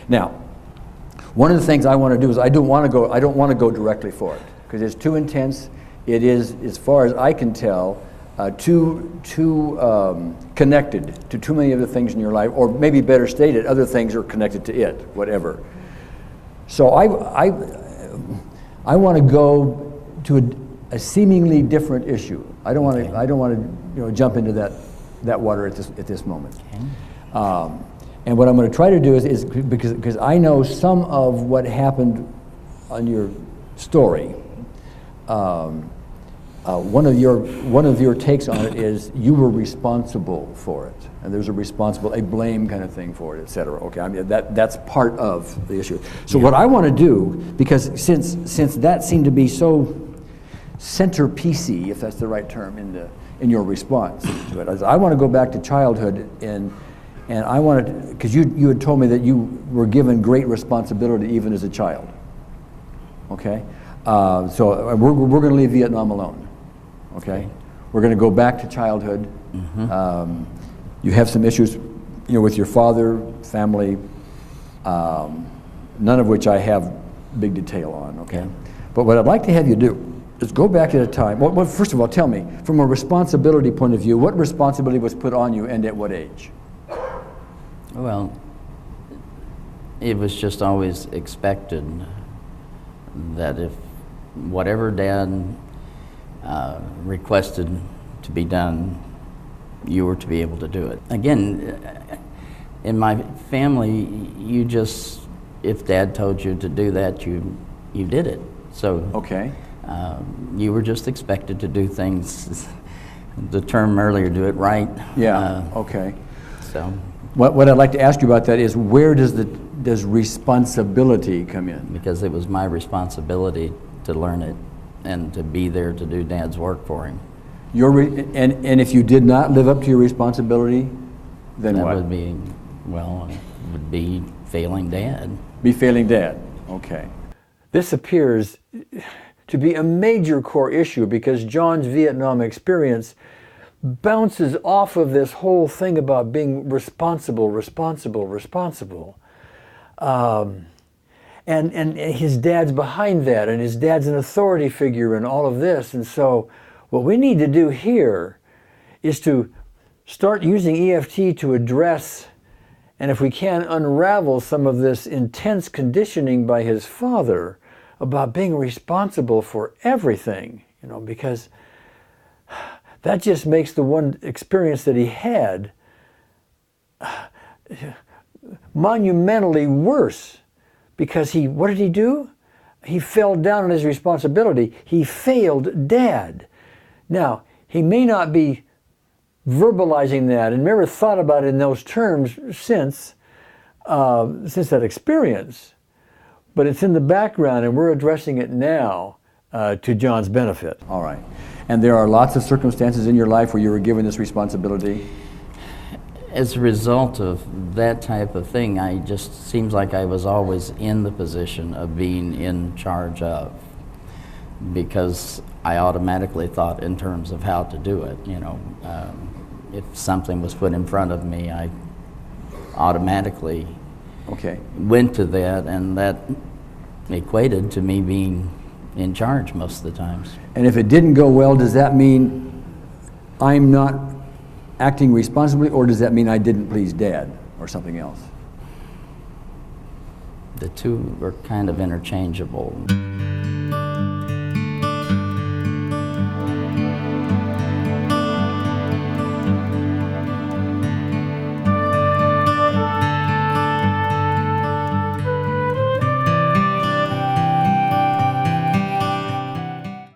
Now, one of the things I want to do is I don't want to go directly for it because it's too intense. It is, as far as I can tell, too connected to too many other things in your life, or maybe better stated, other things are connected to it, whatever. So I want to go to a seemingly different issue. I don't want to jump into that water at this moment. Okay. And what I'm going to try to do is because I know some of what happened on your story. One of your takes on it is you were responsible for it, and there's a blame kind of thing for it, etc. Okay, I mean that's part of the issue. So what I want to do, because since that seemed to be so centerpiecey, if that's the right term, in your response to it, I want to go back to childhood and I wanted, because you had told me that you were given great responsibility even as a child. Okay, so we're going to leave Vietnam alone. Okay, we're going to go back to childhood. Mm-hmm. You have some issues, with your father, family, none of which I have big detail on. Okay, but what I'd like to have you do is go back at a time. Well, first of all, tell me, from a responsibility point of view, what responsibility was put on you, and at what age? Well, it was just always expected that if whatever Dad requested to be done, you were to be able to do it. Again, in my family, if Dad told you to do that, you did it. So okay. You were just expected to do things, the term earlier, do it right. Yeah, okay. So. What I'd like to ask you about that is, where does responsibility come in? Because it was my responsibility to learn it and to be there to do Dad's work for him. And if you did not live up to your responsibility, then that what? Would be failing Dad. Be failing Dad, okay. This appears to be a major core issue because John's Vietnam experience bounces off of this whole thing about being responsible. And his dad's behind that, and his dad's an authority figure in all of this. And so what we need to do here is to start using EFT to address, and if we can, unravel some of this intense conditioning by his father about being responsible for everything, because that just makes the one experience that he had monumentally worse. Because what did he do? He fell down on his responsibility. He failed Dad. Now, he may not be verbalizing that and never thought about it in those terms since that experience, but it's in the background and we're addressing it now to John's benefit. All right. And there are lots of circumstances in your life where you were given this responsibility? As a result of that type of thing, I just seems like I was always in the position of being in charge of, because I automatically thought in terms of how to do it. If something was put in front of me, I automatically went to that, and that equated to me being in charge most of the times. And if it didn't go well, does that mean I'm not acting responsibly, or does that mean I didn't please Dad, or something else? The two are kind of interchangeable.